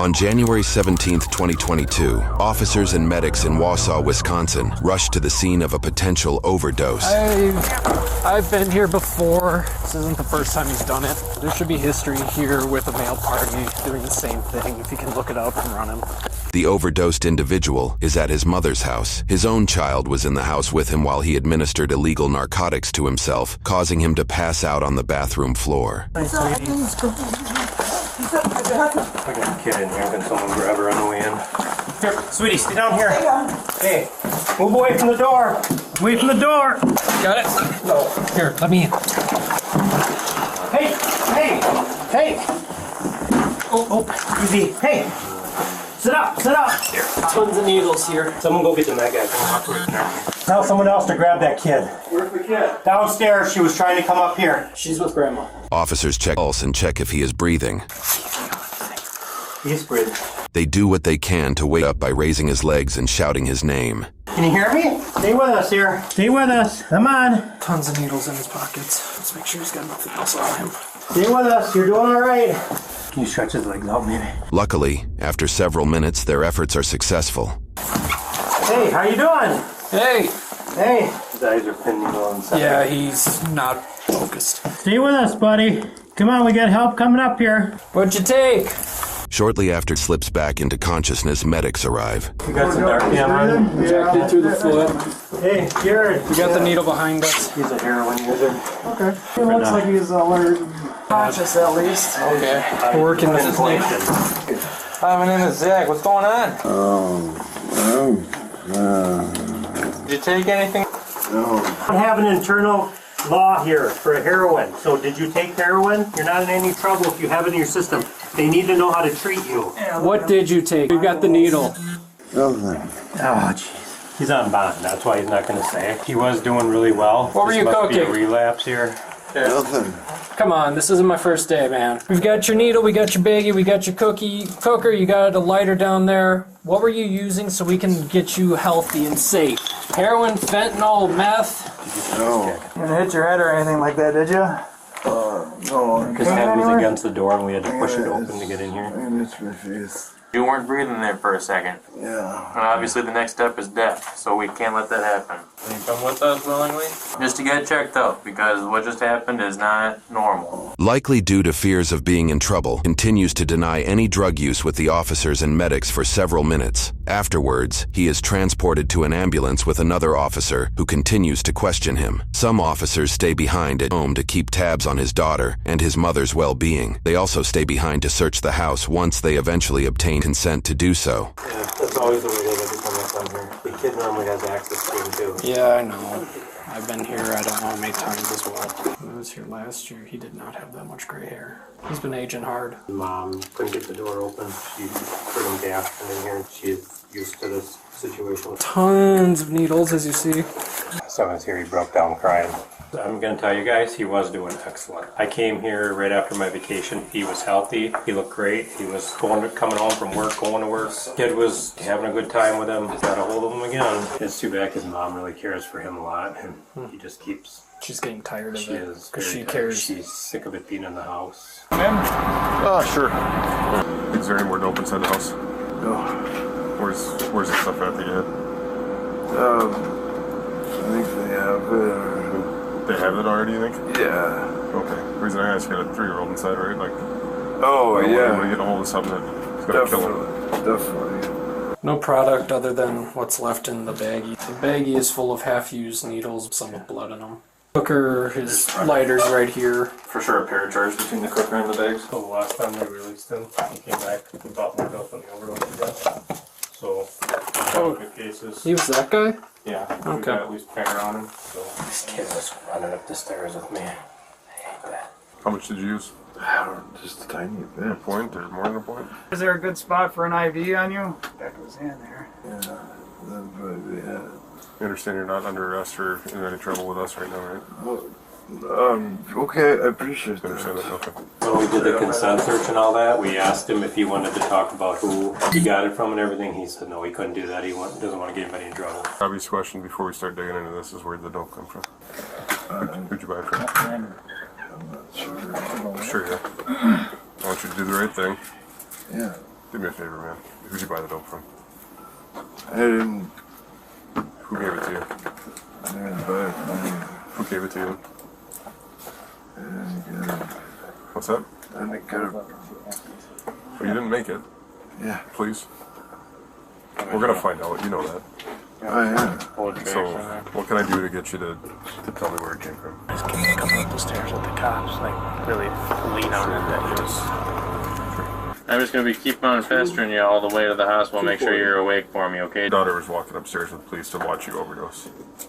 On January 17, 2022, officers and medics in Wausau, Wisconsin, rushed to the scene of a potential overdose. I've been here before. This isn't the first time he's done it. There should be history here with a male party doing the same thing, if you can look it up and run him. The overdosed individual is at his mother's house. His own child was in the house with him while he administered illegal narcotics to himself, causing him to pass out on the bathroom floor. I got a kid in here. Can someone grab her on the way in? Here, sweetie, stay down here. Hey, move away from the door. Away from the door. Got it? No. Here, let me in. Hey. Oh, easy. Hey, sit up. Here. Tons of needles here. Someone go get the med guy. Tell someone else to grab that kid. Where's the kid? Downstairs. She was trying to come up here. She's with Grandma. Officers check pulse and check if he is breathing. He's breathing. They do what they can to wake up by raising his legs and shouting his name. Can you hear me? Stay with us here. Stay with us. Come on. Tons of needles in his pockets. Let's make sure he's got nothing else on him. Stay with us. You're doing all right. Can you stretch his legs out, maybe? Luckily, after several minutes, their efforts are successful. Hey, how you doing? Hey! His eyes are pinning on something. Yeah, he's not focused. Stay with us, buddy. Come on, we got help coming up here. What'd you take? Shortly after slips back into consciousness, medics arrive. You got some dark camera? Injected through the foot. Hey, Jared. We got the needle behind us. He's a heroin user. Okay. It looks like he's alert. Conscious at least. Okay. We're working with his name. Hi, my name is Zach. What's going on? Did you take anything? I have an internal law here for heroin. So did you take heroin? You're not in any trouble if you have it in your system. They need to know how to treat you. What did you take? We got the needle. Nothing. Oh, jeez. He's on bond. That's why he's not going to say. He was doing really well. What were you must be a cooking? relapse here. Nothing. Come on, this isn't my first day, man. We've got your needle, we got your baggie, we got your cooker, you got a lighter down there. What were you using so we can get you healthy and safe? Heroin, fentanyl, meth? No. You didn't hit your head or anything like that, did you? No. His head was against the door and we had to push it open to get in here. I hit my face. You weren't breathing there for a second. Yeah. And obviously the next step is death, so we can't let that happen. Will you come with us willingly? Just to get checked out, because what just happened is not normal. Likely due to fears of being in trouble, continues to deny any drug use with the officers and medics for several minutes. Afterwards, he is transported to an ambulance with another officer who continues to question him. Some officers stay behind at home to keep tabs on his daughter and his mother's well-being. They also stay behind to search the house once they eventually obtain consent to do so. Yeah, that's always the way they get to come up on here. The kid normally has access to him too. Yeah, I know. I've been here, I don't know how many times as well. When I was here last year, he did not have that much gray hair. He's been aging hard. Mom couldn't get the door open. She heard him gasping in here and she's used to this situation. Tons of needles, as you see. So I was here, he broke down crying. I'm going to tell you guys, he was doing excellent. I came here right after my vacation. He was healthy. He looked great. He was coming home from work, going to work. Kid was having a good time with him. Got a hold of him again. It's too bad his mom really cares for him a lot, and he just keeps... She's getting tired of She it. is. Because she very tired. cares. She's sick of it being in the house. Sure. Is there any more dope inside the house? No. Where's the stuff at that you I think they have it. had? They have it already, you think? Yeah. Okay. The reason I asked, you got a 3-year-old inside, right? Like, Oh, when yeah. you get a hold of something that's gonna kill him. Definitely. No product other than what's left in the baggie. The baggie is full of half-used needles, some with blood in them. Cooker, his lighter's right here. For sure a paracharge between the cooker and the bags. So the last time they released him, he came back and bought more dope than the overdose again. So, good cases. He was that guy? Yeah, we Okay. got at least finger on him. So. This kid was running up the stairs with me. I hate that. How much did you use? Just a tiny bit. A point or more than a point? Is there a good spot for an IV on you? Back of his hand there. Yeah. That probably be it. You understand you're not under arrest or in any trouble with us right now, right? Okay, I appreciate You understand that? that. Okay. When we did the consent search and all that, we asked him if he wanted to talk about who he got it from and everything. He said no, he couldn't do that. He doesn't want to get anybody in trouble. Obvious question before we start digging into this is where'd the dope come from? Who'd you buy it from? I'm not sure. Sure, yeah. I want you to do the right thing. Yeah. Do me a favor, man. Who'd you buy the dope from? I didn't. Who gave it to you? I didn't buy it. Who gave it to you? I didn't get it. What's that? I didn't get it. Well, you didn't make it. Yeah. Please. We're gonna find out. You know that. Oh, yeah. So, what can I do to get you to tell me where it came from? Just keep coming up the stairs with the cops, like really lean on it that he was. I'm just gonna keep on pestering you all the way to the hospital. Make sure you're awake for me, okay? Your daughter was walking upstairs with police to watch you overdose.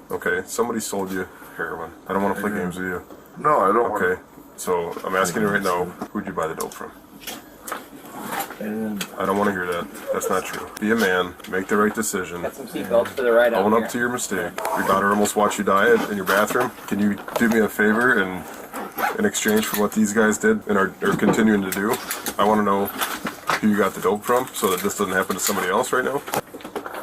Okay, somebody sold you heroin. I don't want to play games with you. No, I don't Okay, so I'm asking you right now, who'd you buy the dope from? I don't want to hear that. That's not true. Be a man, make the right decision. Got some seatbelts for the ride out Own here. up to your mistake. Your daughter almost watched you die in your bathroom. Can you do me a favor and in exchange for what these guys did and are continuing to do? I want to know who you got the dope from so that this doesn't happen to somebody else right now.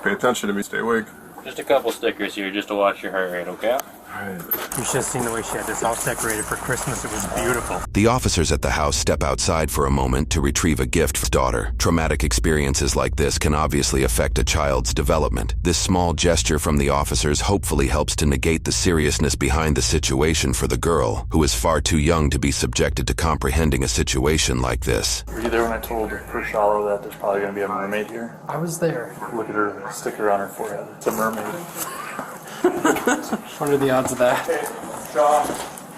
Pay attention to me. Stay awake. Just a couple stickers here just to watch your heart rate, okay? You should have seen the way she had this house decorated for Christmas. It was beautiful. The officers at the house step outside for a moment to retrieve a gift for his daughter. Traumatic experiences like this can obviously affect a child's development. This small gesture from the officers hopefully helps to negate the seriousness behind the situation for the girl, who is far too young to be subjected to comprehending a situation like this. Were you there when I told First Shallow that there's probably going to be a mermaid here? I was there. Look at her sticker on her forehead. It's a mermaid. What are the odds of that? John,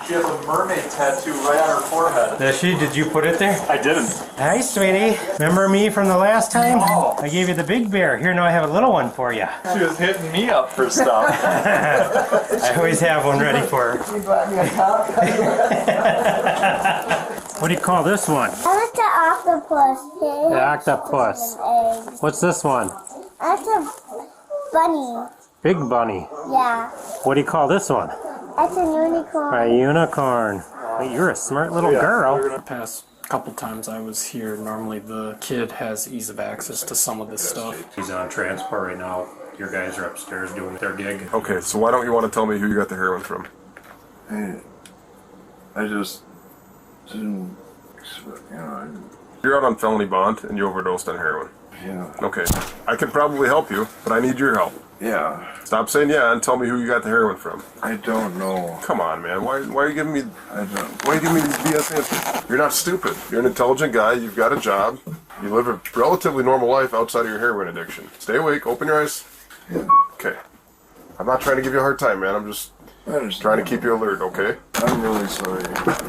she has a mermaid tattoo right on her forehead. Does she? Did you put it there? I didn't. Hi, sweetie. Remember me from the last time? Oh. I gave you the big bear. Here, now I have a little one for you. She was hitting me up for stuff. I always have one ready for her. You bought me a cup? What do you call this one? I like the octopus. The octopus. What's this one? That's a bunny. Big bunny. Yeah. What do you call this one? That's a unicorn. A unicorn. Well, you're a smart little girl. The past couple times I was here, normally the kid has ease of access to some of this stuff. He's on transport right now. Your guys are upstairs doing their gig. Okay, so why don't you want to tell me who you got the heroin from? I just didn't expect, You're out on felony bond and you overdosed on heroin. Yeah. Okay, I can probably help you, but I need your help. Yeah. Stop saying yeah and tell me who you got the heroin from. I don't know. Come on, man. Why are you giving me? I don't. Why are you giving me these BS answers? You're not stupid. You're an intelligent guy. You've got a job. You live a relatively normal life outside of your heroin addiction. Stay awake. Open your eyes. Yeah. Okay. I'm not trying to give you a hard time, man. I'm just trying to keep you alert. Okay. I'm really sorry.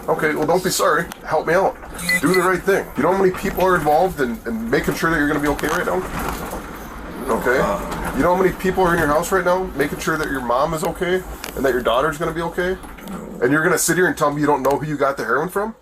Okay. Well, don't be sorry. Help me out. Do the right thing. You know how many people are involved in making sure that you're going to be okay right now? Okay. You know how many people are in your house right now making sure that your mom is okay and that your daughter's going to be okay? And you're going to sit here and tell me you don't know who you got the heroin from?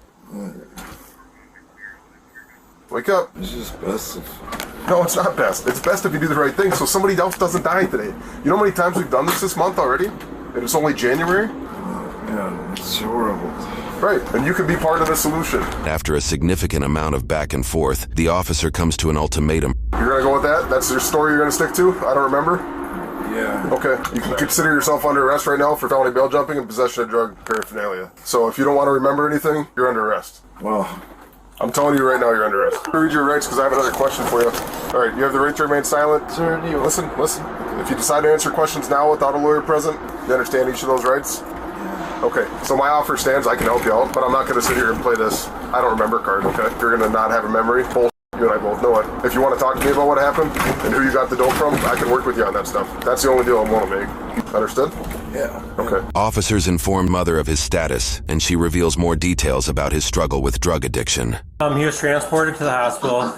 Wake up. It's just best if... No, it's not best. It's best if you do the right thing so somebody else doesn't die today. You know how many times we've done this month already? And it's only January? Yeah, it's horrible. Right, and you can be part of the solution. After a significant amount of back and forth, the officer comes to an ultimatum. You're gonna go with that? That's your story you're gonna stick to? I don't remember? Yeah. Okay, you can consider yourself under arrest right now for felony bail jumping and possession of drug paraphernalia. So if you don't want to remember anything, you're under arrest. Well, I'm telling you right now, you're under arrest. I'll read your rights because I have another question for you. All right, you have the right to remain silent. sir, you... Listen. If you decide to answer questions now without a lawyer present, you understand each of those rights? Okay, so my offer stands. I can help you out, but I'm not going to sit here and play this I don't remember card, okay? You're going to not have a memory. Bullshit. You and I both know it. If you want to talk to me about what happened and who you got the dope from, I can work with you on that stuff. That's the only deal I'm willing to make. Understood? Yeah. Okay. Officers inform mother of his status, and she reveals more details about his struggle with drug addiction. He was transported to the hospital.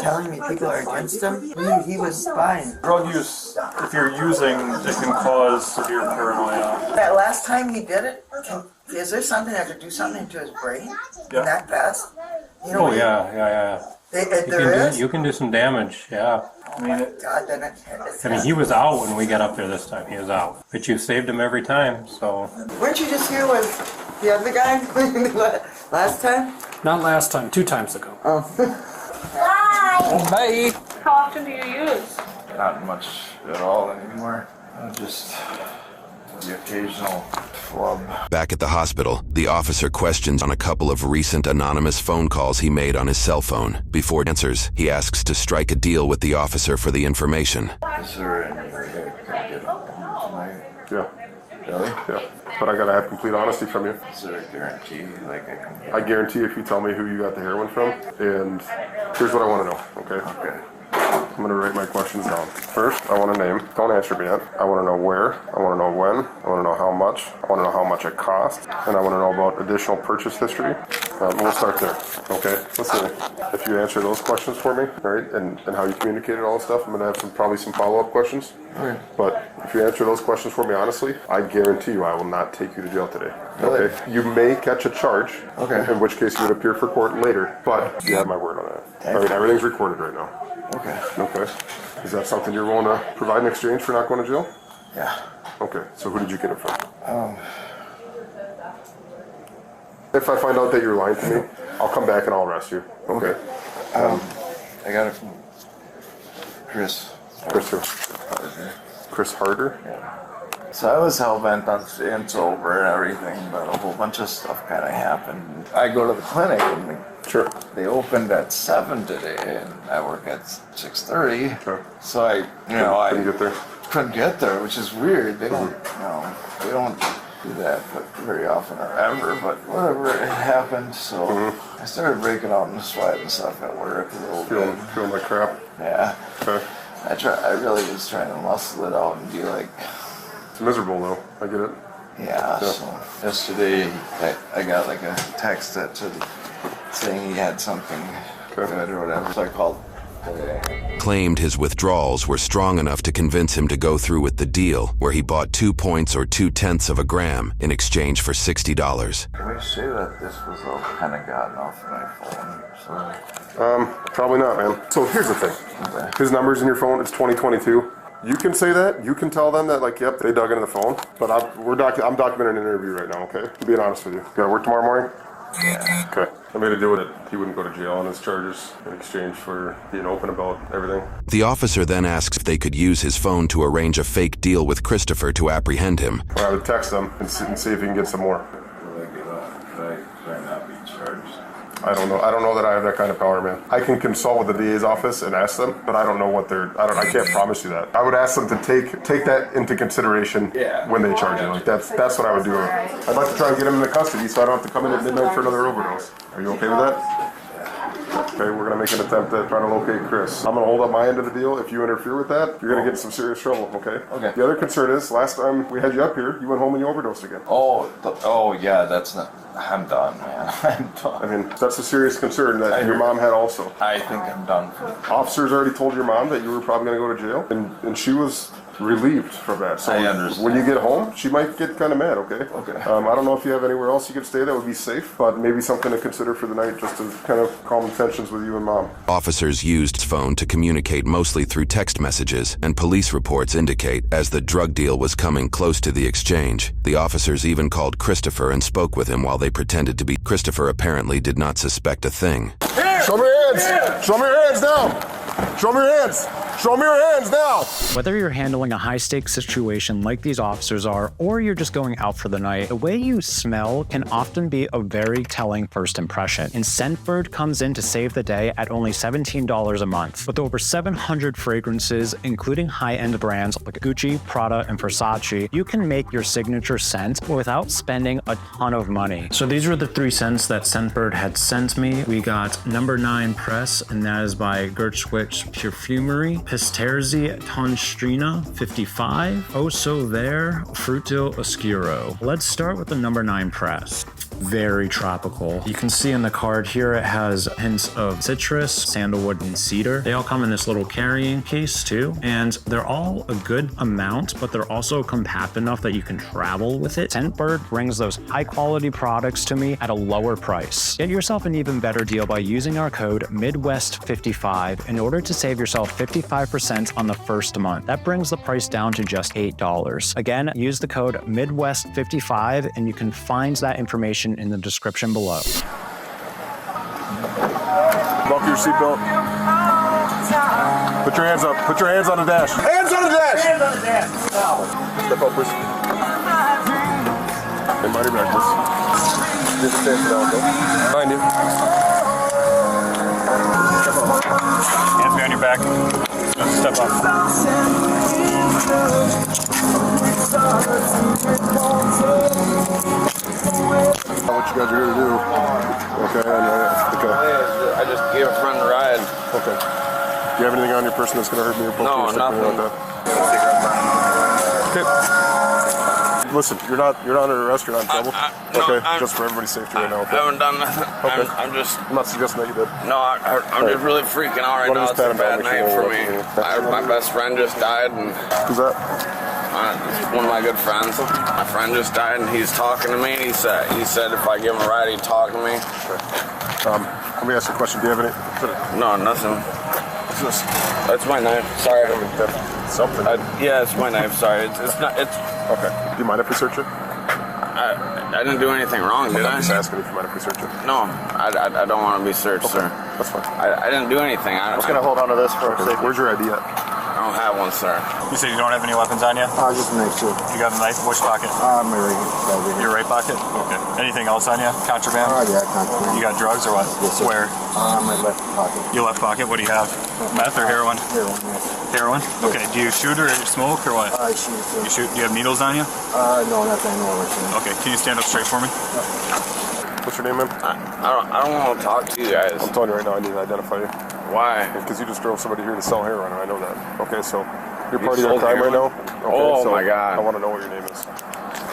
Telling me people are against him? He was fine. Drug use, if you're using, it can cause severe paranoia. That last time he did it, is there something that could do something to his brain? Yeah. That fast? You know, Yeah. You can do some damage, yeah. I mean, God, then I mean, he was out when we got up there this time. He was out. But you saved him every time, so... Weren't you just here with the other guy last time? Not last time, 2 times ago. Bye. Bye. How often do you use? Not much at all anymore. I just the occasional flub. Back at the hospital, the officer questions on a couple of recent anonymous phone calls he made on his cell phone. Before he answers, he asks to strike a deal with the officer for the information. Is there any way I can get home tonight? Yeah. Really? Yeah. But I gotta have complete honesty from you. Is there a guarantee like I can get? I guarantee if you tell me who you got the heroin from, and here's what I want to know, okay? Okay. I'm gonna write my questions down. First, I want a name. Don't answer me yet. I want to know where. I want to know when. I want to know how much. I want to know how much it cost. And I want to know about additional purchase history. We'll start there, okay? Listen, if you answer those questions for me, right, and how you communicated all this stuff, I'm gonna have probably some follow-up questions. Okay. But if you answer those questions for me honestly, I guarantee you I will not take you to jail today. Really? Okay? You may catch a charge. Okay. In which case you would appear for court later. But you have my word on that. All right, everything's recorded right now. Okay. Okay. Is that something you're willing to provide in exchange for not going to jail? Yeah. Okay. So who did you get it from? If I find out that you're lying to me, I'll come back and I'll arrest you. Okay. I got it from Chris. Chris who? Chris Harder? Yeah. So I was hell-bent on staying sober and everything, but a whole bunch of stuff kind of happened. I go to the clinic and Sure. they opened at 7 today, and I work at 6:30. Sure. So I Couldn't get there. couldn't get there, which is weird. They don't, they don't do that very often or ever, but whatever, it happened. So I started breaking out in the sweat and stuff at work a little bit. Feeling like crap. Yeah. Okay. I really was trying to muscle it out and be like, It's miserable though. I get it. yeah. So yesterday I got like a text that saying he had something good or whatever. So I called today. Claimed his withdrawals were strong enough to convince him to go through with the deal, where he bought 2 points or 0.2 of a gram in exchange for $60. Can we say that this was all kind of gotten off my phone? So, Probably not, man. So here's the thing. His number's in your phone. It's 2022. You can say that. You can tell them that, like, yep, they dug into the phone. But I'm documenting an interview right now, okay? To be honest with you. You gotta work tomorrow morning? yeah. Okay. I made a deal with it. He wouldn't go to jail on his charges in exchange for being open about everything. The officer then asks if they could use his phone to arrange a fake deal with Christopher to apprehend him. Or I would text him and see if he can get some more. Will I get off? Could I not be charged? I don't know. I don't know that I have that kind of power, man. I can consult with the DA's office and ask them, but I don't know what I can't promise you that. I would ask them to take that into consideration when they charge you. Like that's what I would do. I'd like to try and get him into custody so I don't have to come in at midnight for another overdose. Are you okay with that? Okay, we're gonna make an attempt at trying to locate Chris. I'm gonna hold up my end of the deal. If you interfere with that, you're gonna get in some serious trouble, okay? Okay. The other concern is, last time we had you up here, you went home and you overdosed again. Oh yeah, that's not. I'm done, man. I'm done. I mean, that's a serious concern that your mom had also. I think I'm done for the Officers already told your mom that you were probably going to go to jail, and she was relieved from that. So I understand. when you get home, she might get kind of mad, okay? Okay. I don't know if you have anywhere else you could stay that would be safe, but maybe something to consider for the night just to kind of calm the tensions with you and mom. Officers used his phone to communicate mostly through text messages, and police reports indicate as the drug deal was coming close to the exchange, the officers even called Christopher and spoke with him while they pretended to be. Christopher apparently did not suspect a thing. Show me your hands! Show me your hands now! Show me your hands! Show me your hands now! Whether you're handling a high-stakes situation like these officers are, or you're just going out for the night, the way you smell can often be a very telling first impression. And Scentbird comes in to save the day at only $17 a month. With over 700 fragrances, including high-end brands like Gucci, Prada, and Versace, you can make your signature scent without spending a ton of money. So these are the 3 scents that Scentbird had sent me. We got number 9 Press, and that is by Gertschwitz Perfumery. Pisterzi Tonstrina 55. Oh So There Fruto Oscuro. Let's start with the number 9 Press. Very tropical. You can see in the card here it has hints of citrus, sandalwood, and cedar. They all come in this little carrying case too, and they're all a good amount, but they're also compact enough that you can travel with it. Scentbird brings those high quality products to me at a lower price. Get yourself an even better deal by using our code Midwest55 in order to save yourself 55% on the first month. That brings the price down to just $8. Again, use the code Midwest55 and you can find that information in the description below. Buckle your seatbelt. Put your hands up. Put your hands on the dash. Hands on the dash! Hands on the dash! Step up, please. Hey, mind your back, please. Did the same for now, okay? Behind you. Hands behind your back. Step up. What you guys are here to do? Okay, okay. I just gave a friend a ride. Okay. Do you have anything on your person that's going to hurt me or poke No, you or something nothing. like that? Okay. Listen, you're not under arrest. You're not in trouble. Okay, just for everybody's safety right now. I Okay. haven't done nothing. Okay. I'm just. I'm not suggesting that you did. No, I'm just really freaking out right now. It's a bad night for me. My best friend just died, and Who's that? one of my good friends. My friend just died, and he's talking to me. He said if I give him a ride, he'd talk to me. Let me ask you a question. Do you have any? No, nothing. What's this? That's my knife. Sorry. I mean, that's something. Yeah, it's my knife. Sorry. It's not. It's. Okay. Do you mind if we search it? I didn't do anything wrong, did I? I'm just asking if you mind if we search it. No, I don't want to be searched, sir. That's fine. I didn't do anything. I'm just gonna hold on to this for a second. Where's your ID at? I don't have one, sir. You said you don't have any weapons on you? Just a knife, too. You got a knife? Which pocket? My right. Your right pocket? Okay. Anything else on you? Contraband? Yeah, contraband. You got drugs or what? Yes, sir. Where? My left pocket. Your left pocket? What do you have? Meth or heroin? Heroin, yes. Heroin? Okay. Do you shoot or smoke or what? I shoot, sir. You shoot? Do you have needles on you? No, not that I know of. Okay. Can you stand up straight for me? What's your name, man? I don't want to talk to you guys. I'm telling you right now, I need to identify you. Why? Because you just drove somebody here to sell heroin, and I know that. Okay, so you're You part of your sold crime right now? heroin? Okay, Oh, so my God. I want to know what your name is.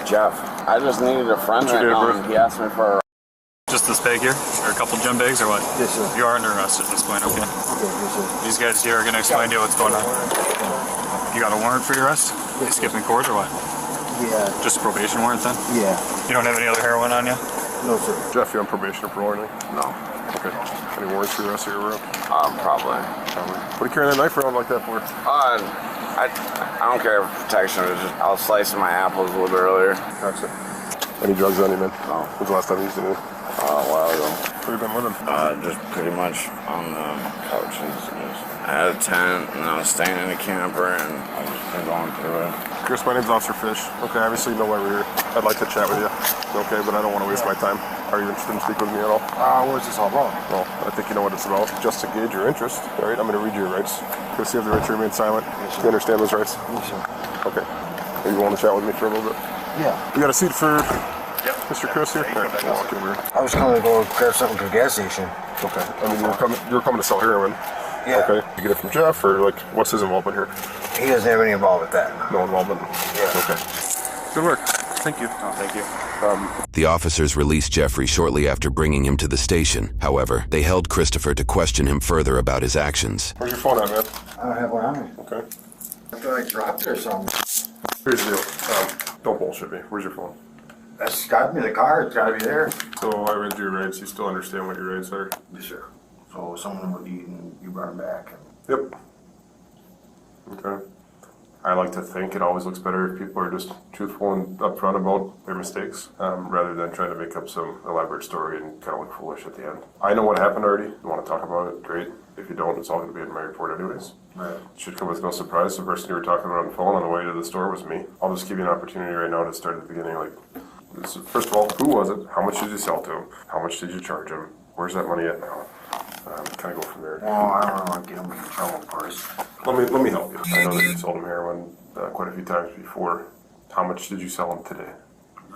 Jeff. I just needed a friend What's your right date of now, birth? and he asked me for a Just this bag here? Or a couple gym bags or what? Yes, sir. You are under arrest at this point, okay? Yes, sir. These guys here are going to explain to you what's going on. You got a warrant for your arrest? You skipping court or what? Yeah. Just a probation warrant then? Yeah. You don't have any other heroin on you? No, sir. Jeff, you on probation or parole or anything? No. Okay. Any warrants for the rest of your room? Probably. What are you carrying that knife around like that for? I don't care for protection. It's just, I was slicing my apples a little bit earlier. Gotcha. Any drugs on you, man? No. When's the last time you used anything? A while ago. Where you been living? Just pretty much on the couches. I had a tent, and I was staying in a camper, and I've just been going through it. Chris, my name's Officer Fish. Okay, obviously you know why we're here. I'd like to chat with you. Okay, but I don't want to waste my time. Are you interested in speaking with me at all? What is this all about? Well, I think you know what it's about. Just to gauge your interest. All right, I'm going to read you your rights. Chris, you have the right to remain silent. Do you understand those rights? Yes, sir. Okay. Are you willing to chat with me for a little bit? Yeah. You got a seat for Mr. Chris here? All right, I'll walk over here. I was coming to go grab something to the gas station. Okay. I mean, you were coming to sell heroin. Yeah. Okay. You get it from Jeff, or like, what's his involvement here? He doesn't have any involvement with that. No involvement? Yeah. Okay. Good work. Thank you. Oh, thank you. The officers released Jeffrey shortly after bringing him to the station. However, they held Christopher to question him further about his actions. Where's your phone at, man? I don't have one on me. Okay. I thought I dropped it or something. Here's the deal. Don't bullshit me. Where's your phone? That's got to be the car. It's got to be there. So I read your rights. You still understand what your rights are? Yes, sir. So someone would eat and you brought him back. Yep. Okay. I like to think it always looks better if people are just truthful and upfront about their mistakes, rather than trying to make up some elaborate story and kind of look foolish at the end. I know what happened already. You want to talk about it? Great. If you don't, it's all going to be in my report anyways. Right. It should come as no surprise. The person you were talking about on the phone on the way to the store was me. I'll just give you an opportunity right now to start at the beginning. First of all, who was it? How much did you sell to him? How much did you charge him? Where's that money at now? Kind of go from there. Well, I don't want to get him in trouble first. Let me help you. I know that you sold him heroin quite a few times before. How much did you sell him today?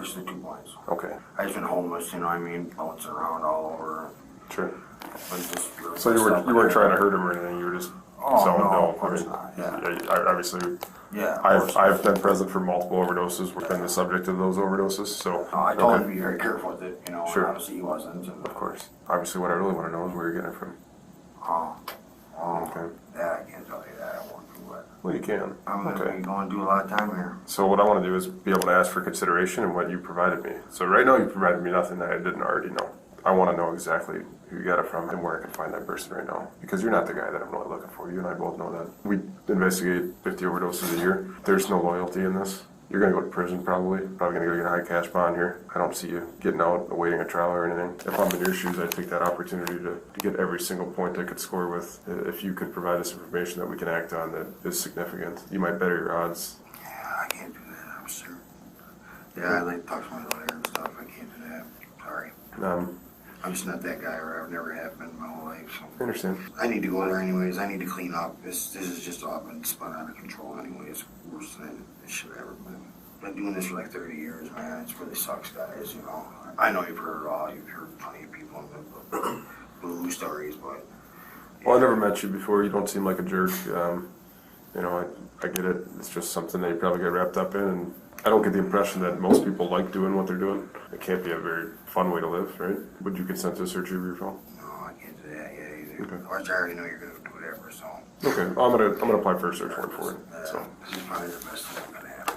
Just the 2 points. Okay. I've been homeless, you know what I mean? Bouncing around all over. Sure. Just So you weren't trying to hurt him or anything. You were just selling no, dope. of course not. Yeah. Obviously. Yeah. I've been present for multiple overdoses. We've been the subject of those overdoses. So. I told him to be very careful with it, you know. Sure. Obviously he wasn't. And, Of course. Obviously, what I really want to know is where you're getting it from. Okay. Yeah, I can't tell you that. I won't do it. Well, you can. I'm going to be going to do a lot of time here. So what I want to do is be able to ask for consideration in what you provided me. So right now you provided me nothing that I didn't already know. I want to know exactly who you got it from and where I can find that person right now. Because you're not the guy that I'm really looking for. You and I both know that. We investigate 50 overdoses a year. There's no loyalty in this. You're going to go to prison probably. Probably going to go get a high cash bond here. I don't see you getting out, awaiting a trial or anything. If I'm in your shoes, I'd take that opportunity to get every single point I could score with. If you could provide us information that we can act on that is significant, you might better your odds. Yeah, I can't do that. I'm sure. Yeah, I'd like to talk to my lawyer and stuff. I can't do that. Sorry. I'm just not that guy, or I've never have been my whole life. So. I understand. I need to go there anyways. I need to clean up. This is just all been spun out of control anyways. Worse than it should have ever been. Been doing this for like 30 years, man. It really sucks, guys, you know. I know you've heard it all. You've heard plenty of people in the blue stories, but... Yeah. Well, I never met you before. You don't seem like a jerk. You know, I get it. It's just something that you probably get wrapped up in, and I don't get the impression that most people like doing what they're doing. It can't be a very fun way to live, right? Would you consent to a search of your phone? No, I can't do that yet either. Okay. Of course, I already know you're going to do whatever, so... Okay, I'm gonna apply for a search warrant for it. So. This is probably the best thing that's going to happen.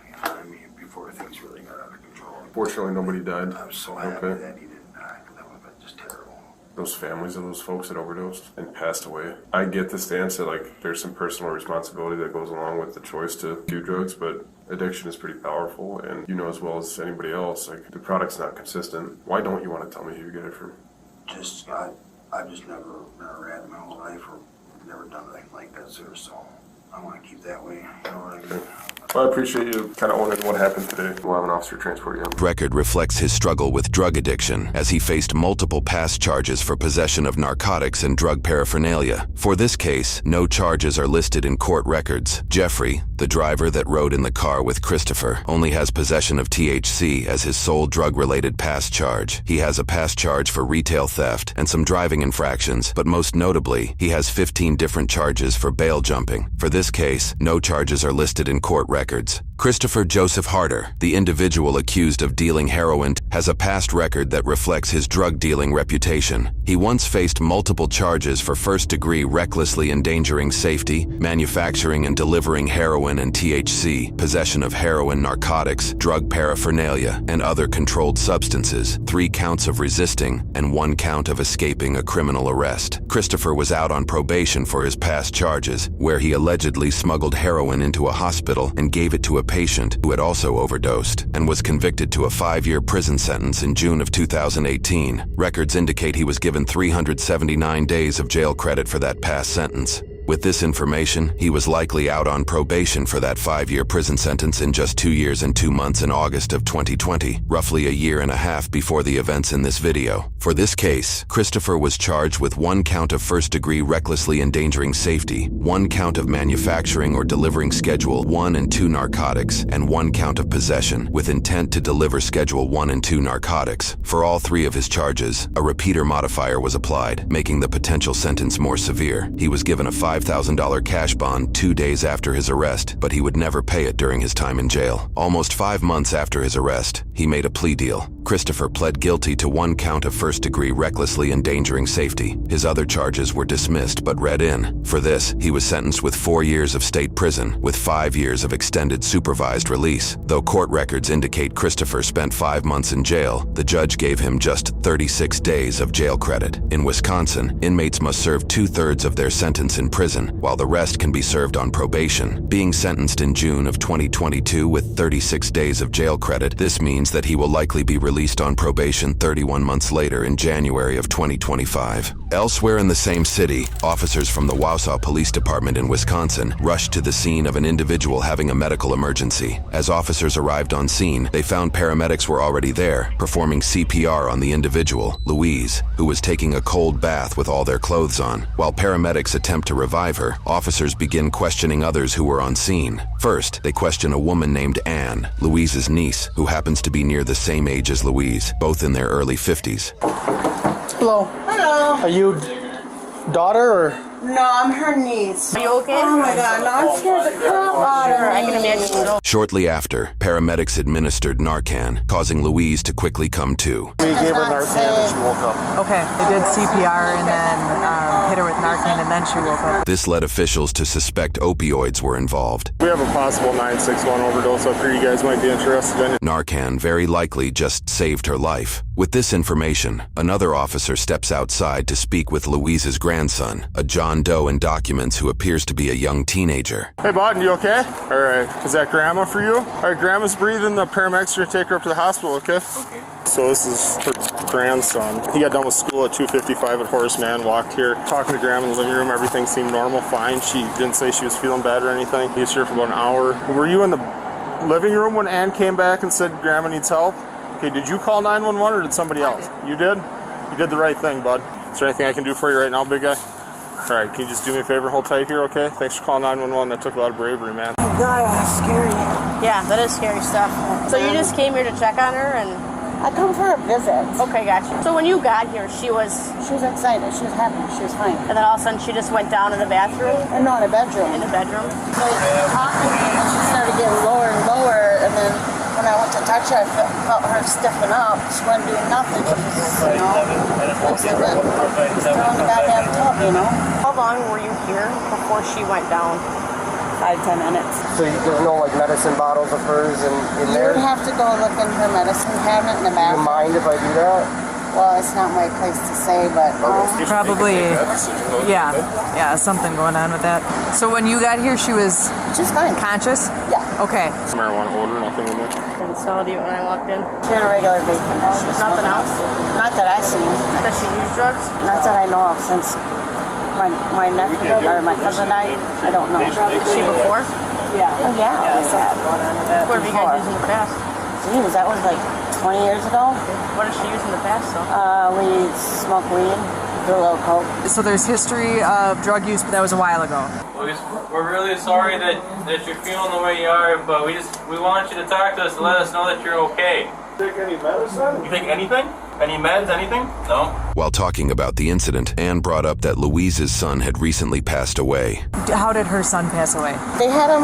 You know what I mean? Before things really got out of control. Fortunately, nobody died. I'm so happy that he didn't die. That would have been just terrible. Those families of those folks that overdosed and passed away. I get the stance that like there's some personal responsibility that goes along with the choice to do drugs, but addiction is pretty powerful, and you know as well as anybody else, like the product's not consistent. Why don't you want to tell me who you get it from? Just I've just never had in my whole life or never done anything like that, sir, so I want to keep that way, you know what I mean? Well, I appreciate you kind of owning what happened today. We'll have an officer transport you. Record reflects his struggle with drug addiction as he faced multiple past charges for possession of narcotics and drug paraphernalia. For this case, no charges are listed in court records. Jeffrey, the driver that rode in the car with Christopher, only has possession of THC as his sole drug-related past charge. He has a past charge for retail theft and some driving infractions, but most notably, he has 15 different charges for bail jumping. For this case, no charges are listed in court records. Christopher Joseph Harder, the individual accused of dealing heroin, has a past record that reflects his drug-dealing reputation. He once faced multiple charges for first-degree recklessly endangering safety, manufacturing and delivering heroin and THC, possession of heroin, narcotics, drug paraphernalia, and other controlled substances, 3 counts of resisting, and 1 count of escaping a criminal arrest. Christopher was out on probation for his past charges, where he allegedly smuggled heroin into a hospital and gave it to a patient who had also overdosed, and was convicted to a 5-year prison sentence in June of 2018. Records indicate he was given 379 days of jail credit for that past sentence. With this information, he was likely out on probation for that 5-year prison sentence in just 2 years and 2 months in August of 2020, roughly a year and a half before the events in this video. For this case, Christopher was charged with 1 count of first-degree recklessly endangering safety, 1 count of manufacturing or delivering Schedule 1 and 2 narcotics, and 1 count of possession with intent to deliver Schedule 1 and 2 narcotics. For all 3 of his charges, a repeater modifier was applied, making the potential sentence more severe. He was given a $5,000 cash bond 2 days after his arrest, but he would never pay it during his time in jail. Almost 5 months after his arrest, he made a plea deal. Christopher pled guilty to 1 count of first-degree recklessly endangering safety. His other charges were dismissed but read in. For this, he was sentenced with 4 years of state prison, with 5 years of extended supervised release. Though court records indicate Christopher spent 5 months in jail, the judge gave him just 36 days of jail credit. In Wisconsin, inmates must serve 2/3 of their sentence in prison, while the rest can be served on probation. Being sentenced in June of 2022 with 36 days of jail credit, this means that he will likely be released on probation 31 months later in January of 2025. Elsewhere in the same city, officers from the Wausau Police Department in Wisconsin rushed to the scene of an individual having a medical emergency. As officers arrived on scene, they found paramedics were already there, performing CPR on the individual, Louise, who was taking a cold bath with all their clothes on. While paramedics attempt to revive her, officers begin questioning others who were on scene. First, they question a woman named Anne, Louise's niece, who happens to be near the same age as Louise, both in their early 50s. Hello. Hello. Are you daughter or? No, I'm her niece. Are you okay? Oh my God, no, I'm scared the crap out of her. I can imagine. Shortly after, paramedics administered Narcan, causing Louise to quickly come to. We gave her Narcan and she woke up. Okay, they did CPR and then hit her with Narcan and then she woke up. This led officials to suspect opioids were involved. We have a possible 961 overdose up here you guys might be interested in. Narcan very likely just saved her life. With this information, another officer steps outside to speak with Louise's grandson, a John Doe in documents who appears to be a young teenager. Hey, Bud, you okay? All right. Is that Grandma for you? All right, Grandma's breathing. The paramedics are going to take her up to the hospital, okay? Okay. So this is her grandson. He got done with school at 2:55 at Horace Mann, walked here, talking to Grandma in the living room. Everything seemed normal, fine. She didn't say she was feeling bad or anything. He was here for about an hour. Were you in the living room when Ann came back and said Grandma needs help? Okay, did you call 911 or did somebody else? You did? You did the right thing, bud. Is there anything I can do for you right now, big guy? All right, can you just do me a favor, hold tight here, okay? Thanks for calling 911. That took a lot of bravery, man. Oh God, that's scary. Yeah, that is scary stuff. So you just came here to check on her and... I come for a visit. Okay, gotcha. So when you got here, she was excited. She was happy. She was fine. And then all of a sudden she just went down in the bathroom? No, in the bedroom. In the bedroom? Like, talking to me, and she started getting lower and lower, and then when I went to touch her, I felt her stiffen up. She wasn't doing nothing. She was, you know, like throwing the goddamn tub, you know? How long were you here before she went down? 5-10 minutes. So there's no like medicine bottles of hers in You there? would have to go look in her medicine cabinet in the bathroom. Do you mind if I do that? Well, it's not my place to say, but... Probably, yeah, something going on with that. So when you got here, she was... She's fine. Conscious? Yeah. Okay. Marijuana odor, nothing in there? Didn't smell you when I walked in? She had a regular vape. Nothing else? Not that I've seen. Does she use drugs? Not that I know of since my nephew or my cousin died. I don't know. Did she before? Yeah. Oh, yeah. What have you guys used in the past? Jeez, that was like 20 years ago. What did she use in the past, though? We smoked weed, do a little coke. So there's history of drug use, but that was a while ago. We're really sorry that you're feeling the way you are, but we want you to talk to us to let us know that you're okay. Take any medicine? You take anything? Any meds, anything? No? While talking about the incident, Ann brought up that Louise's son had recently passed away. How did her son pass away? They had him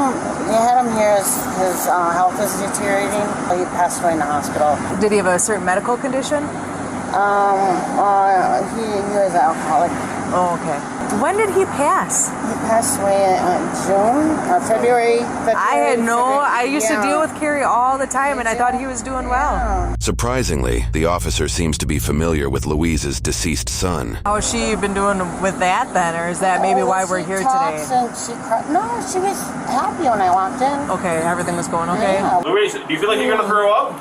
here. His health is deteriorating. He passed away in the hospital. Did he have a certain medical condition? He was an alcoholic. Oh, okay. When did he pass? He passed away in June or February. I used to deal with Carrie all the time, and I thought he was doing well. Surprisingly, the officer seems to be familiar with Louise's deceased son. How has she been doing with that then, or is that maybe why we're here today? No, she was happy when I walked in. Okay, everything was going okay? Yeah. Louise, do you feel like you're gonna throw up?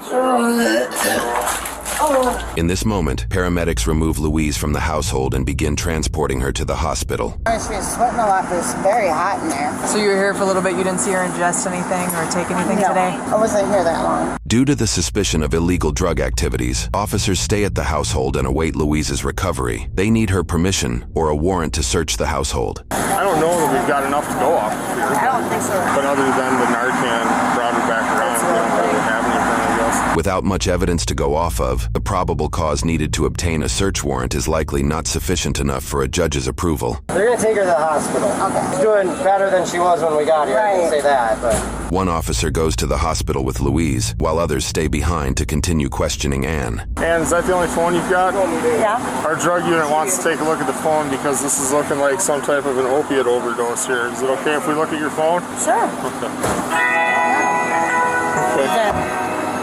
In this moment, paramedics remove Louise from the household and begin transporting her to the hospital. She was sweating a lot, but it's very hot in there. So you were here for a little bit, you didn't see her ingest anything or take anything today? I wasn't here that long. Due to the suspicion of illegal drug activities, officers stay at the household and await Louise's recovery. They need her permission or a warrant to search the household. I don't know that we've got enough to go off of here. I don't think so. But other than the Narcan brought her back around, we don't really have anything, I guess. Without much evidence to go off of, the probable cause needed to obtain a search warrant is likely not sufficient enough for a judge's approval. They're gonna take her to the hospital. Okay. She's doing better than she was when we got here. I can say that, but... One officer goes to the hospital with Louise, while others stay behind to continue questioning Ann. Ann, is that the only phone you've got? Yeah. Our drug unit wants to take a look at the phone because this is looking like some type of an opiate overdose here. Is it okay if we look at your phone? Sure. Okay.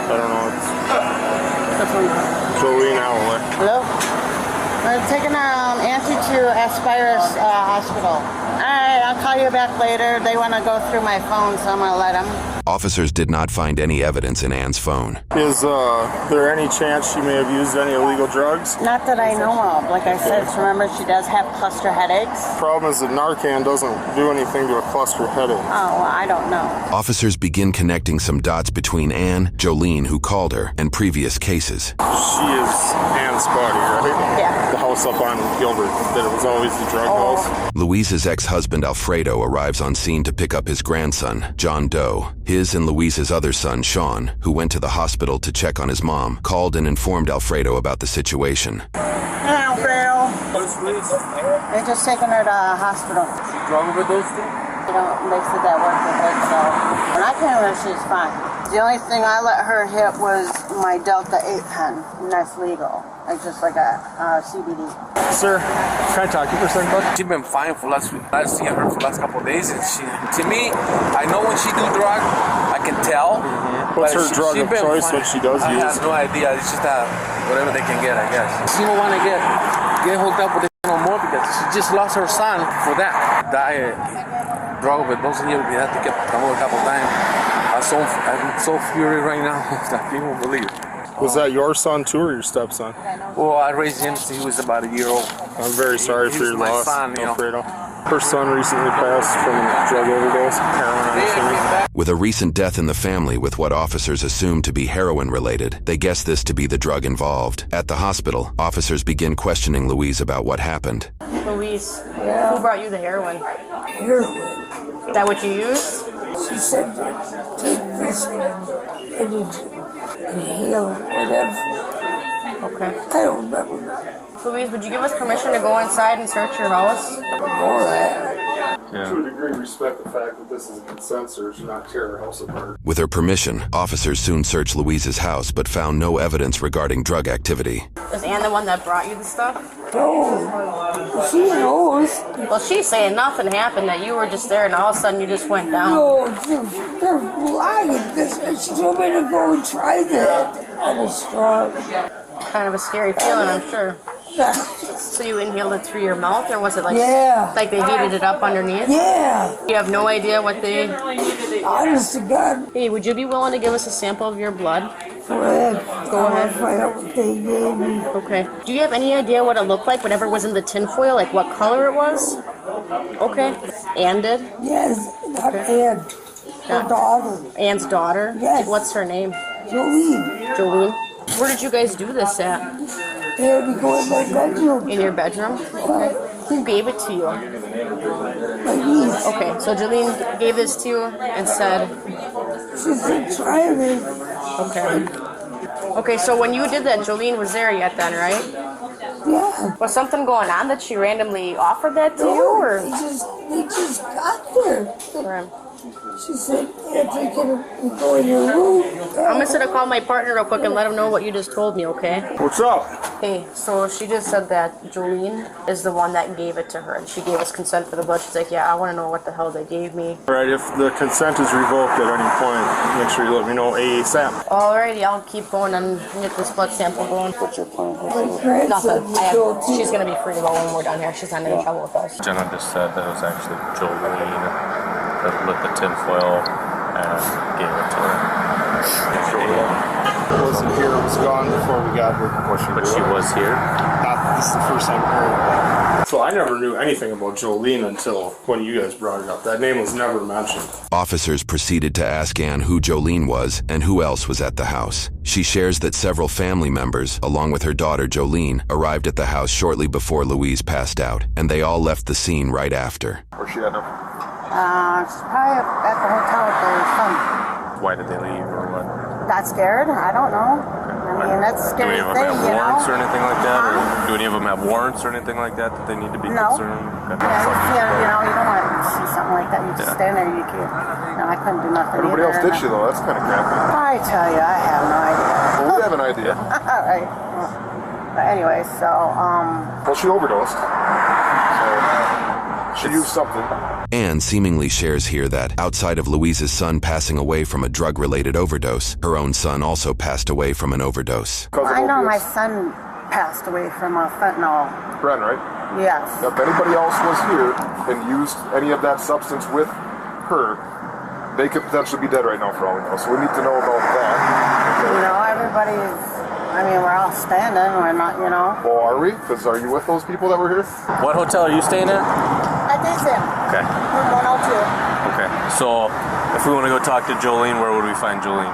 I don't know. It's Jolene Alloway. Hello? We're taking Auntie to Aspirus Hospital. Alright, I'll call you back later. They want to go through my phone, so I'm going to let them. Officers did not find any evidence in Ann's phone. Is there any chance she may have used any illegal drugs? Not that I know of. Like I said, remember she does have cluster headaches. Problem is that Narcan doesn't do anything to a cluster headache. Oh, well, I don't know. Officers begin connecting some dots between Ann, Jolene, who called her, and previous cases. She is Ann's body, right? Yeah. The house up on Gilbert, that it was always the drug house. Louise's ex-husband Alfredo arrives on scene to pick up his grandson, John Doe. His and Louise's other son, Sean, who went to the hospital to check on his mom, called and informed Alfredo about the situation. Hey, Alfredo. They're just taking her to the hospital. She drug overdose too? They said that worked with her, so when I came here, she was fine. The only thing I let her hit was my Delta 8 pen, and that's legal. Like just like a CBD. Sir, can I talk to you for a second, bud? She's been fine for last seen her for the last couple of days, and to me, I know when she do drug, I can tell. What's her drug of choice? What she does use? I have no idea. It's just whatever they can get, I guess. She don't want to get hooked up with it no more because she just lost her son for that diet. Drug overdose here, we had to get promoted a couple times. I'm so furious right now that people won't believe it. Was that your son too, or your stepson? Well, I raised him since he was about a year old. I'm very sorry for your loss, son, Alfredo. Her son recently passed from a drug overdose, heroin, I'm assuming. With a recent death in the family with what officers assume to be heroin-related, they guess this to be the drug involved. At the hospital, officers begin questioning Louise about what happened. Louise, who brought you the heroin? Heroin. Is that what you used? She said, take this and inhale whatever. Okay. I don't remember. Louise, would you give us permission to go inside and search your house? All that. To a degree, respect the fact that this is a consent search, not tear her house apart. With her permission, officers soon searched Louise's house but found no evidence regarding drug activity. Was Ann the one that brought you the stuff? No. She knows. Well, she's saying nothing happened, that you were just there and all of a sudden you just went down. No, they're lying. She told me to go and try that on a straw. Kind of a scary feeling, I'm sure. So you inhaled it through your mouth, or was it like like they heated it up underneath? Yeah. You have no idea what they... Honest to God. Hey, would you be willing to give us a sample of your blood? Go ahead. Go ahead. Find out what they gave me. Okay. Do you have any idea what it looked like, whatever was in the tinfoil, like what color it was? Okay. Ann did? Yes, not Ann. Her daughter. Ann's daughter? Yes. What's her name? Jolene. Jolene? Where did you guys do this at? There we go in my bedroom. In your bedroom? Okay. Who gave it to you? My niece. Okay, so Jolene gave this to you and said... She said, try it. Okay. Okay, so when you did that, Jolene was there yet then, right? Yeah. Was something going on that she randomly offered that to you, or? They just got there. She said, if you can go in your room. I'm just gonna call my partner real quick and let him know what you just told me, okay? What's up? Hey, so she just said that Jolene is the one that gave it to her, and she gave us consent for the blood. She's like, yeah, I want to know what the hell they gave me. Alright, if the consent is revoked at any point, make sure you let me know ASAP. Alrighty, I'll keep going and get this blood sample going. What's your plan? Nothing. She's gonna be free to go when we're done here. She's not in trouble with us. Jenna just said that it was actually Jolene that lit the tinfoil and gave it to her. Wasn't here, was gone before we got here. But she was here? This is the first time hearing about it. So I never knew anything about Jolene until when you guys brought it up. That name was never mentioned. Officers proceeded to ask Ann who Jolene was and who else was at the house. She shares that several family members, along with her daughter Jolene, arrived at the house shortly before Louise passed out, and they all left the scene right after. Where's she at now? She's probably at the hotel with her son. Why did they leave or what? Got scared? I don't know. I mean, that's a Do any scary of them thing, have you warrants know? or anything like that? Or do any of them have warrants or anything like that they need to be No. concerned? Okay. Yeah, you feel, you know, you don't want to see something like that. You just stand there, you can't. No, I couldn't do nothing. Everybody else either. did you though, that's kind of crappy. I tell you, I have no idea. Well, we have an idea. All right. But anyway, so, Well, she overdosed. So, she used something. Ann seemingly shares here that, outside of Louise's son passing away from a drug-related overdose, her own son also passed away from an overdose. I know my son passed away from a fentanyl. Bren, right? Yes. If anybody else was here and used any of that substance with her, they could potentially be dead right now for all we know. So we need to know about that. You know, everybody's, I mean, we're all standing, we're not, you know. Well, are we? Because are you with those people that were here? What hotel are you staying at? I think so. Okay. Room 102. Okay. So if we want to go talk to Jolene, where would we find Jolene?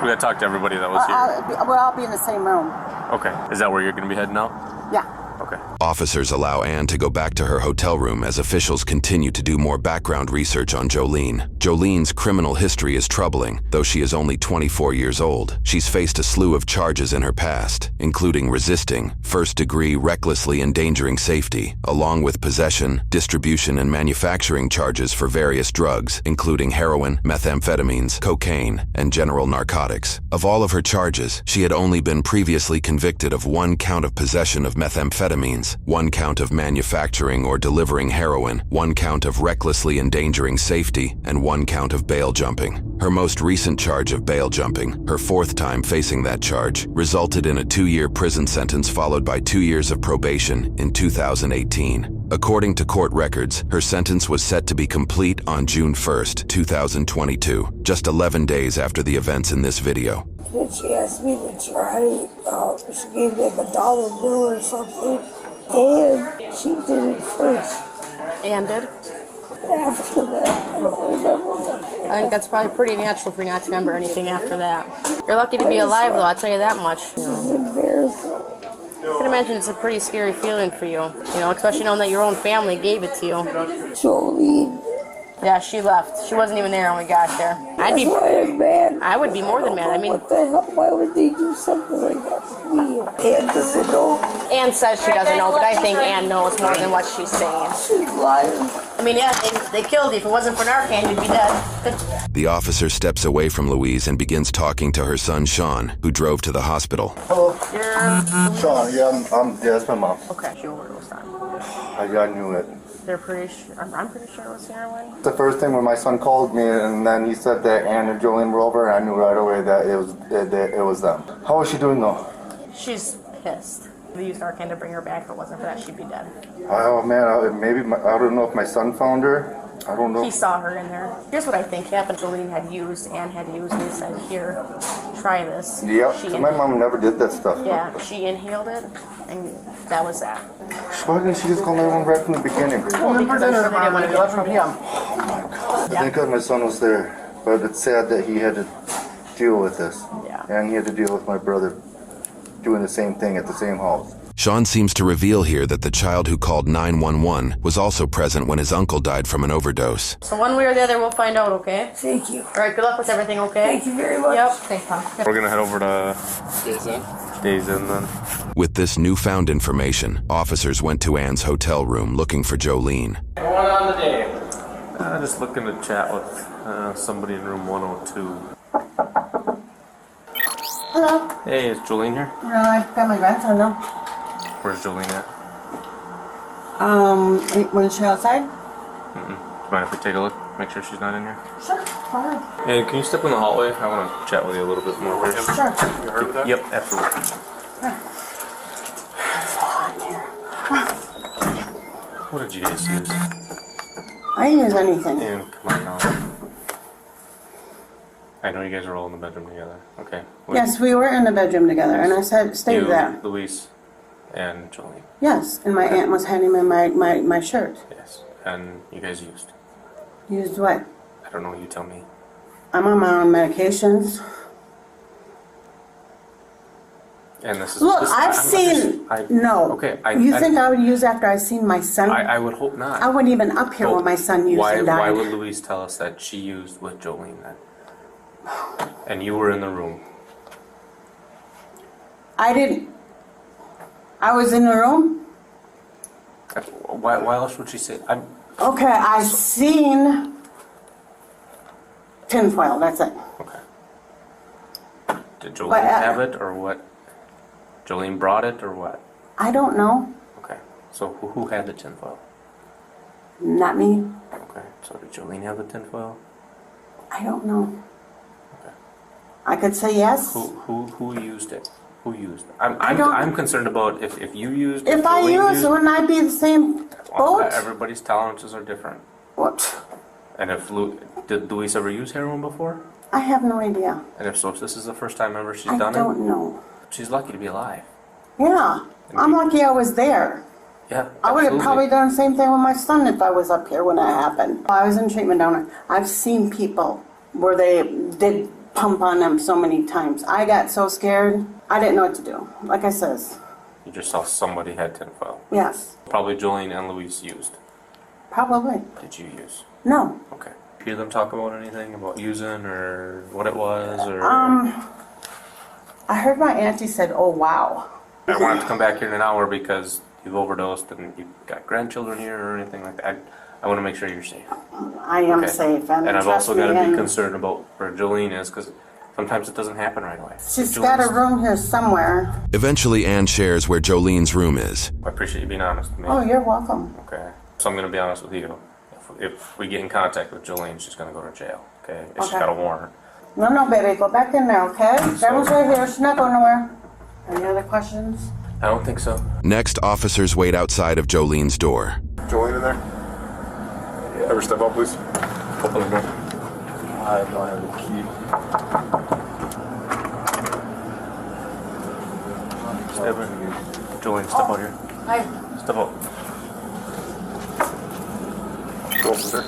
We got to talk to everybody that was here. We'll all be in the same room. Okay. Is that where you're going to be heading out? Yeah. Okay. Officers allow Ann to go back to her hotel room as officials continue to do more background research on Jolene. Jolene's criminal history is troubling, though she is only 24 years old. She's faced a slew of charges in her past, including resisting, first-degree recklessly endangering safety, along with possession, distribution, and manufacturing charges for various drugs, including heroin, methamphetamines, cocaine, and general narcotics. Of all of her charges, she had only been previously convicted of 1 count of possession of methamphetamines, 1 count of manufacturing or delivering heroin, 1 count of recklessly endangering safety, and 1 count of bail jumping. Her most recent charge of bail jumping, her 4th time facing that charge, resulted in a 2-year prison sentence followed by 2 years of probation in 2018. According to court records, her sentence was set to be complete on June 1st, 2022, just 11 days after the events in this video. Then she asked me to try, she gave me like $1 bill or something, and she did it first. Ann did? After that, I don't remember. I think that's probably pretty natural for you not to remember anything after that. You're lucky to be alive, though, I'll tell you that much. I can imagine it's a pretty scary feeling for you, especially knowing that your own family gave it to you. Jolene. Yeah, she left. She wasn't even there when we got there. That's why I'm mad. I would be more than mad. I mean, what the hell? Why would they do something like that to me? Ann doesn't know. Ann says she doesn't know, but I think Ann knows more than what she's saying. She's lying. I mean, yeah, they killed you. If it wasn't for Narcan, you'd be dead. The officer steps away from Louise and begins talking to her son, Sean, who drove to the hospital. Hello. Sean, yeah, that's my mom. Okay, she overdosed on. I knew it. They're pretty sure, I'm pretty sure it was heroin. The first thing when my son called me, and then he said that Ann and Jolene were over, and I knew right away that it was them. How is she doing though? She's pissed. They used Narcan to bring her back. If it wasn't for that, she'd be dead. Oh man, I don't know if my son found her. I don't know. He saw her in there. Here's what I think happened. Jolene had used, Ann had used, and he said, here, try this. Yep, my mom never did that stuff. Yeah, she inhaled it, and that was that. Why didn't she just call 911 right from the beginning? Well, because I'm sure they didn't want to go from him. Thank God my son was there, but it's sad that he had to deal with this. Yeah. And he had to deal with my brother doing the same thing at the same house. Sean seems to reveal here that the child who called 911 was also present when his uncle died from an overdose. So one way or the other, we'll find out, okay? Thank you. All right, good luck with everything, okay? Thank you very much. Yep, thanks, Tom. We're gonna head over to Days Inn then. With this newfound information, officers went to Ann's hotel room looking for Jolene. Going on today? Just looking to chat with somebody in room 102. Hello. Hey, is Jolene here? No, I got my grandson now. Where's Jolene at? Was she outside? Mind if we take a look? Make sure she's not in here? Sure, fine. Hey, can you step in the hallway? I want to chat with you a little bit more. Here. Sure. You heard of that? Yep, absolutely. What did you guys use? I didn't use anything. And come on now. I know you guys are all in the bedroom together. Okay. Yes, we were in the bedroom together, and I said, stay you, there. Luis, and Jolene. Yes, and my aunt was handing me my shirt. Yes, and you guys used. Used what? I don't know. You tell me. I'm on my own medications. And this is. Look, this, I've seen. No. Okay. You think I would use after I seen my son? I would hope not. I wasn't even up here when my son used and died. Why would Luis tell us that she used with Jolene then? And you were in the room. I didn't. I was in the room. Why else would she say? Okay, I seen tinfoil. That's it. Okay. Did Jolene have it or what? Jolene brought it or what? I don't know. Okay. So who had the tinfoil? Not me. Okay. So did Jolene have the tinfoil? I don't know. I could say yes. Who used it? Who used it? I'm concerned about if you used. If I used, wouldn't I be the same boat? Everybody's tolerances are different. What? And did Luis ever use heroin before? I have no idea. And if so, if this is the first time ever she's I done it. I don't know. She's lucky to be alive. Yeah, I'm lucky I was there. Yeah, I would have probably done the same thing with my son if I was up here when that happened. I was in treatment down there. I've seen people where they did pump on them so many times. I got so scared, I didn't know what to do. Like I says. You just saw somebody had tinfoil. Yes. Probably Jolene and Luis used. Probably. Did you use? No. Okay. Hear them talk about anything about using or what it was or? I heard my auntie said, "Oh wow." I wanted to come back here in an hour because you've overdosed and you've got grandchildren here or anything like that. I want to make sure you're safe. I am safe, and I've trust also got to me, be concerned about where Jolene is because sometimes it doesn't happen right away. She's got a room here somewhere. Eventually, Ann shares where Jolene's room is. I appreciate you being honest with me. Oh, you're welcome. Okay. So I'm going to be honest with you. If we get in contact with Jolene, she's going to go to jail. Okay. If she's got a warrant. No, baby, go back in there, okay? Grandma's right here. She's not going nowhere. Any other questions? I don't think so. Next, officers wait outside of Jolene's door. Jolene in there? Ever step up, please? Open the door. I don't have the key. Step in. Jolene, step out here. Hi. Step out. Who else is here?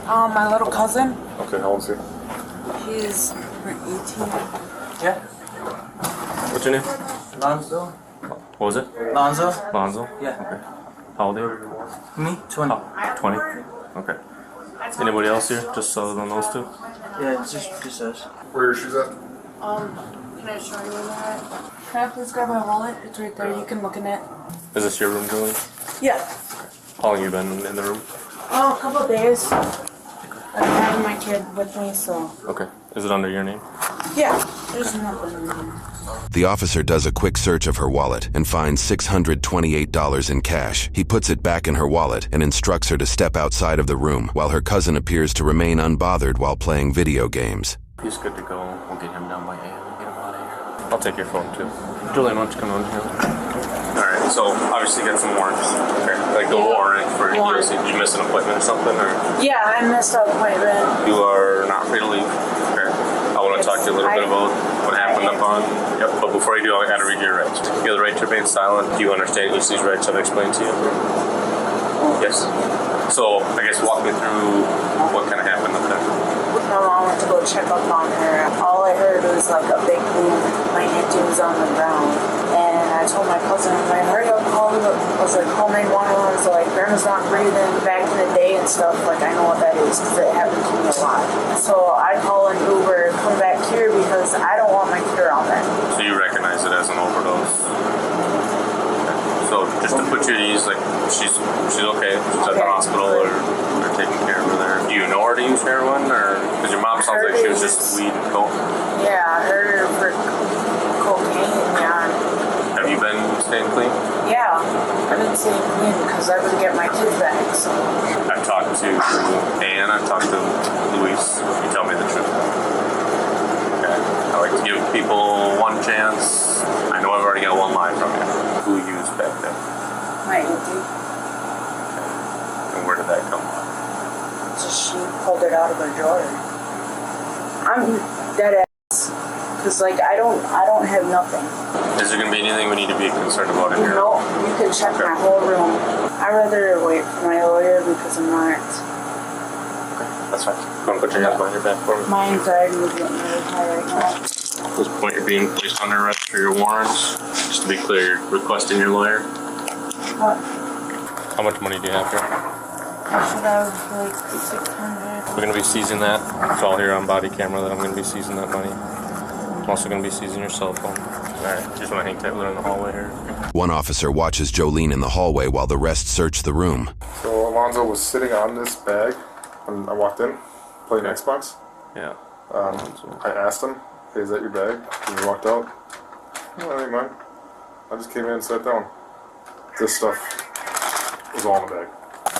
My little cousin. Okay, how old is he? He's 18. Yeah. What's your name? Lonzo? What was it? Lonzo? Lonzo? Yeah. Okay. How old are you? Me? 20. 20? Okay. Anybody else here? Just other than those two? Yeah, it's just us. Where are your shoes at? Can I show you that? Can I please grab my wallet? It's right there. You can look in it. Is this your room, Julie? Yeah. How long you been in the room? Oh, a couple of days. I'm having my kid with me, so. Okay. Is it under your name? Yeah, there's nothing in here. The officer does a quick search of her wallet and finds $628 in cash. He puts it back in her wallet and instructs her to step outside of the room while her cousin appears to remain unbothered while playing video games. He's good to go. We'll get him down by 8 and get him out of here. I'll take your phone too. Julian, why don't you come on here? Alright, so obviously you got some warrants. Okay. Like the warrant for USC. Did you miss an appointment or something? Or? Yeah, I missed an appointment. You are not free to leave. Okay. I want to talk to you a little bit about what happened up on. Yep. But before you do, I got to read your rights. You have the right to remain silent. Do you understand each of these rights I've explained to you? Yes. So I guess walk me through what kind of happened up there. My mom went to go check up on her. All I heard was like a big boom. My auntie was on the ground. And I told my cousin, I'm like, hurry up, call the, I was like, call 911. So like, grandma's not breathing. Back in the day and stuff, like I know what that is because it happened to me a lot. So I call an Uber, come back here because I don't want my kid around there. So you recognize it as an overdose? So just to put you at ease, like she's okay. She's at the hospital or they're taking care of her there. Do you know her to use heroin or because your mom sounds like she was just weed and coke? Yeah, I heard her for cocaine. Yeah. Have you been staying clean? Yeah, I've been staying clean because I would get my kids back. So I've talked to Anne. I've talked to Luis. You tell me the truth. Okay. I like to give people one chance. I know I've already got one line from you. Who used back then? my auntie. And where did that come from? Just she pulled it out of her drawer. I'm dead ass. Cause like I don't have nothing. Is there gonna be anything we need to be concerned about in here? No, you can check my whole room. I'd rather wait for my lawyer because I'm not. Okay, that's fine. Go and put your hands behind your back for me. My anxiety is getting really high right now. At this point, you're being placed under arrest for your warrants. Just to be clear, you're requesting your lawyer. What? How much money do you have here? I should have like 600. We're going to be seizing that. It's all here on body camera that I'm going to be seizing that money. I'm also going to be seizing your cell phone. Alright, just want to hang tight with her in the hallway here. One officer watches Jolene in the hallway while the rest search the room. So Alonzo was sitting on this bag when I walked in, playing Xbox. Yeah. I asked him, hey, is that your bag? And he walked out. No, that ain't mine. I just came in and sat down. This stuff was all in the bag.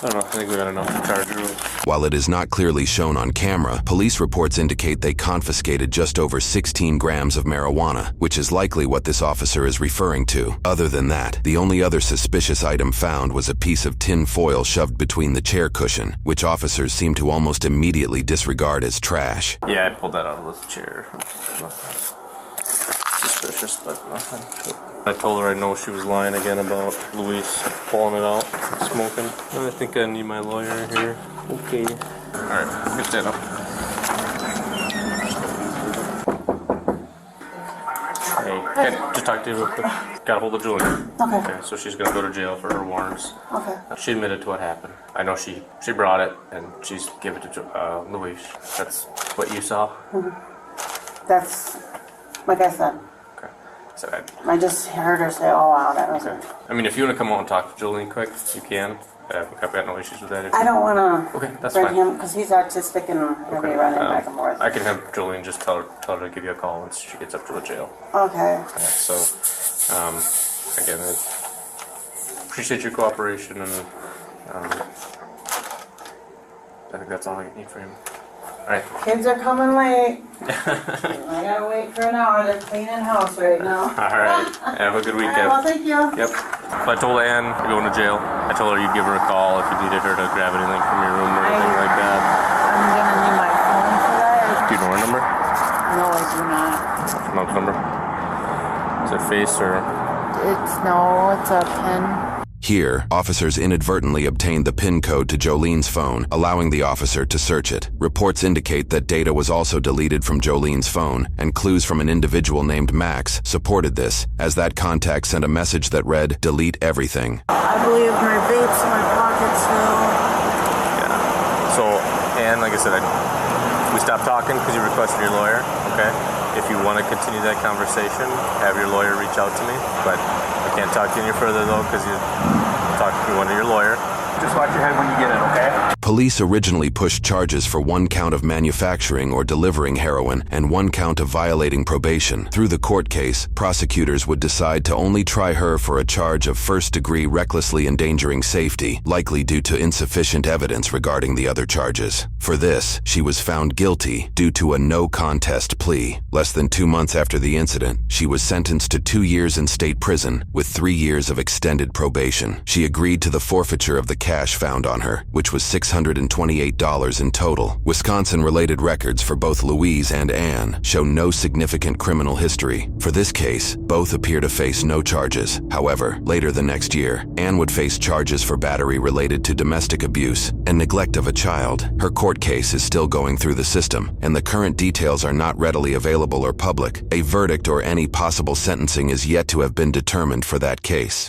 I don't know. I think we got enough to charge you. While it is not clearly shown on camera, police reports indicate they confiscated just over 16 grams of marijuana, which is likely what this officer is referring to. Other than that, the only other suspicious item found was a piece of tin foil shoved between the chair cushion, which officers seem to almost immediately disregard as trash. Yeah, I pulled that out of the chair. Nothing suspicious, but nothing. I told her I know she was lying again about Luis pulling it out, smoking. And I think I need my lawyer here. Okay. Alright, get that up. Hey, just talk to you real quick. Got a hold of Julie. Okay. So she's gonna go to jail for her warrants. Okay. She admitted to what happened. I know she brought it and she's given it to Luis. That's what you saw? That's, like I said, So I just heard her say, oh wow, that was it. I mean, if you want to come out and talk to Jolene quick, you can. I've got no issues with that. I don't want to Okay, that's bring fine. him, because he's autistic and he'll be running back and forth. I can have Jolene just tell her to give you a call once she gets up to the jail. Okay. So, again, I appreciate your cooperation, and I think that's all I need for him. All right. Kids are coming late. I gotta wait for an hour. They're cleaning house right now. All right. Have a good All weekend. right, well, thank you. Yep. So I told Ann you're going to jail. I told her you'd give her a call if you needed her to grab anything from your room or anything like that. I'm gonna need my phone for that. Do you know her number? No, I do not. Mom's number? Is it face or? It's a pen. Here, officers inadvertently obtained the PIN code to Jolene's phone, allowing the officer to search it. Reports indicate that data was also deleted from Jolene's phone, and clues from an individual named Max supported this, as that contact sent a message that read, "Delete everything." I believe my vape's in my pocket still. Yeah. So, and like I said, we stopped talking because you requested your lawyer, okay? If you want to continue that conversation, have your lawyer reach out to me. But I can't talk to you any further, though, because you talked to one of your lawyer. Just watch your head when you get it, okay? Police originally pushed charges for 1 count of manufacturing or delivering heroin and 1 count of violating probation. Through the court case, prosecutors would decide to only try her for a charge of first-degree recklessly endangering safety, likely due to insufficient evidence regarding the other charges. For this, she was found guilty due to a no-contest plea. Less than 2 months after the incident, she was sentenced to 2 years in state prison with 3 years of extended probation. She agreed to the forfeiture of the cash found on her, which was $628 in total. Wisconsin-related records for both Louise and Ann show no significant criminal history. For this case, both appear to face no charges. However, later the next year, Ann would face charges for battery related to domestic abuse and neglect of a child. Her court case is still going through the system, and the current details are not readily available or public. A verdict or any possible sentencing is yet to have been determined for that case.